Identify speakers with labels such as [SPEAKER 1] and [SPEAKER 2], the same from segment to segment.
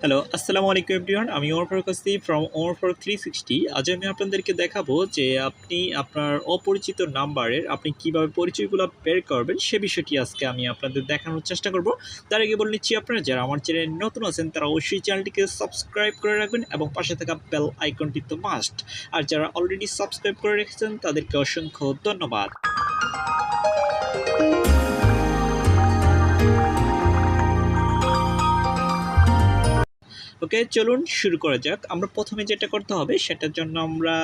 [SPEAKER 1] Hello, আসসালামু আলাইকুম everyone. আমি ওমর ফারুক আছি ফ্রম ওমর ফারুক 360। আজ আমি আপনাদেরকে দেখাবো যে আপনি আপনার অপরিচিত নাম্বারের আপনি কিভাবে পরিচয়গুলো বের করবেন সে বিষয়টি আজকে আমি আপনাদের দেখানোর চেষ্টা করব। তার আগে বলে নিচ্ছি, আপনারা যারা আমার চ্যানেলে নতুন আছেন তারা অবশ্যই চ্যানেলটিকে সাবস্ক্রাইব করে রাখবেন এবং পাশে থাকা বেল আইকনটি তো মাস্ট। আর যারা অলরেডি সাবস্ক্রাইব করে রেখেছেন তাদেরকে অসংখ্য ধন্যবাদ। ওকে, চলুন শুরু করা যাক। আমরা প্রথমে যেটা করতে হবে সেটার জন্য আমরা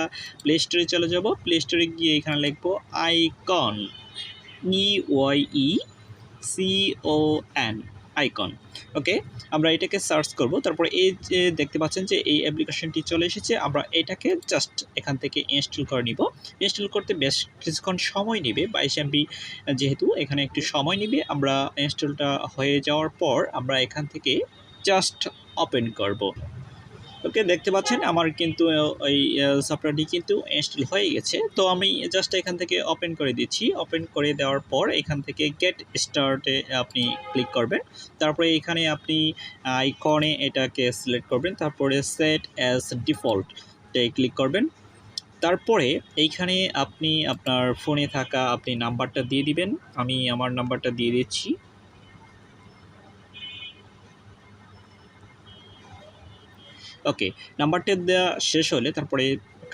[SPEAKER 1] প্লে স্টোরে চলে যাব। প্লে স্টোরে গিয়ে এখানে লিখব আইকন, EYECON, আইকন। ওকে, আমরা এটাকে সার্চ করব। তারপর এই যে দেখতে পাচ্ছেন যে এই অ্যাপ্লিকেশনটি চলে এসেছে, আমরা এটাকে জাস্ট এখান থেকে ইনস্টল করে নিব। ইনস্টল করতে বেশ কিছুক্ষণ সময় নেবে, 22 MB যেহেতু এখানে একটু সময় নেবে। আমরা ইনস্টলটা হয়ে যাওয়ার পর আমরা এখান থেকে জাস্ট ওপেন করব। ওকে, দেখতে পাচ্ছেন আমার কিন্তু ওই সফটওয়্যারটি কিন্তু ইনস্টল হয়ে গেছে। তো আমি জাস্ট এখান থেকে ওপেন করে দিচ্ছি। ওপেন করে দেওয়ার পর এখান থেকে গেট স্টার্টে আপনি ক্লিক করবেন। তারপরে এখানে আপনি আইকনে এটাকে সিলেক্ট করবেন। তারপরে সেট অ্যাজ ডিফল্ট ক্লিক করবেন। তারপরে এইখানে আপনি আপনার ফোনে থাকা আপনি নাম্বারটা দিয়ে দিবেন। আমি আমার নাম্বারটা দিয়ে দিচ্ছি। ওকে, নাম্বারটা দেওয়া শেষ হলে তারপরে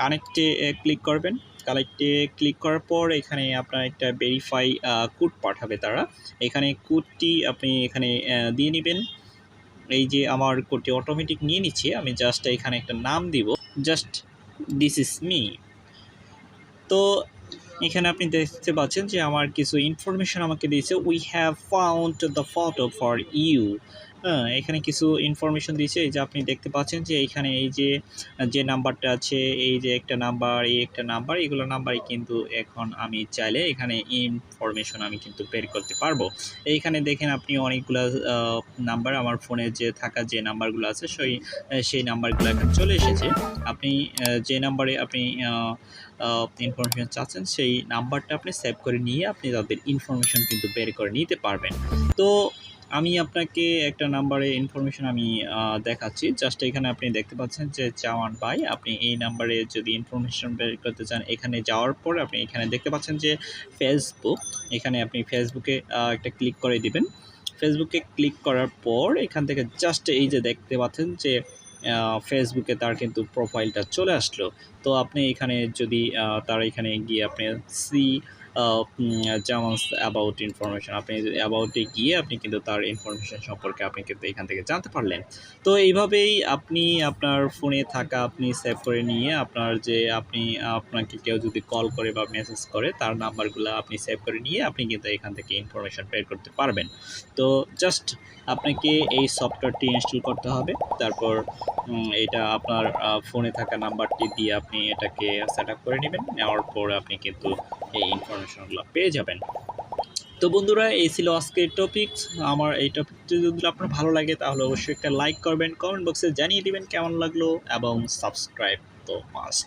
[SPEAKER 1] কানেক্টে ক্লিক করবেন। কানেক্টে ক্লিক করার পর এখানে আপনার একটা ভেরিফাই কোড পাঠাবে তারা। এখানে কোডটি আপনি এখানে দিয়ে নেবেন। এই যে আমার কোডটি অটোমেটিক নিয়ে নিচ্ছে, আমি জাস্ট এখানে একটা নাম দিব, জাস্ট দিস ইজ মি। তো এখানে আপনি দেখতে পাচ্ছেন যে আমার কিছু ইনফরমেশন আমাকে দিয়েছে। We have found the photo for you. হ্যাঁ, এখানে কিছু ইনফরমেশন দিয়েছে। এই যে আপনি দেখতে পাচ্ছেন যে এইখানে এই যে নাম্বারটা আছে, এই যে একটা নাম্বার, এই একটা নাম্বার, এগুলো নাম্বারই কিন্তু এখন আমি চাইলে এখানে ইনফরমেশন আমি কিন্তু বের করতে পারবো। এইখানে দেখেন আপনি অনেকগুলো নাম্বার, আমার ফোনে যে থাকা যে নাম্বারগুলো আছে সেই নাম্বারগুলো এখন চলে এসেছে। আপনি যে নাম্বারে আপনি ইনফরমেশন চাচ্ছেন সেই নাম্বারটা আপনি সেভ করে নিয়ে আপনি তাদের ইনফরমেশন কিন্তু বের করে নিতে পারবেন। তো আমি আপনাকে একটা নাম্বারে ইনফরমেশন আমি দেখাচ্ছি। জাস্ট এখানে আপনি দেখতে পাচ্ছেন যে চাওয়ান ভাই, আপনি এই নাম্বারে যদি ইনফরমেশন বের করতে চান এখানে যাওয়ার পর আপনি এখানে দেখতে পাচ্ছেন যে ফেসবুক, এখানে আপনি ফেসবুকে একটা ক্লিক করে দিবেন। ফেসবুকে ক্লিক করার পর এখান থেকে জাস্ট এই যে দেখতে পাচ্ছেন যে ফেসবুকে তার কিন্তু প্রোফাইলটা চলে আসলো। তো আপনি এখানে যদি তার এখানে গিয়ে আপনি সি যেমন অ্যাবাউট ইনফরমেশন, আপনি অ্যাবাউটে গিয়ে আপনি কিন্তু তার ইনফরমেশন সম্পর্কে আপনি কিন্তু এখান থেকে জানতে পারলেন। তো এইভাবেই আপনি আপনার ফোনে থাকা আপনি সেভ করে নিয়ে আপনাকে কেউ যদি কল করে বা মেসেজ করে তার নাম্বারগুলো আপনি সেভ করে নিয়ে আপনি কিন্তু এখান থেকে ইনফরমেশন বের করতে পারবেন। তো জাস্ট আপনাকে এই সফটওয়্যারটি ইনস্টল করতে হবে। তারপর এটা আপনার ফোনে থাকা নাম্বারটি দিয়ে আপনি এটাকে সেট আপ করে নেবেন। নেওয়ার পর আপনি কিন্তু এই ইনফরমেশনগুলো পেয়ে যাবেন। তো বন্ধুরা, এই ছিল আজকের টপিক। আমার এই টপিকটি যদি আপনার ভালো লাগে তাহলে অবশ্যই একটা লাইক করবেন, কমেন্ট বক্সে জানিয়ে দিবেন কেমন লাগলো এবং সাবস্ক্রাইব তো মাস্ট।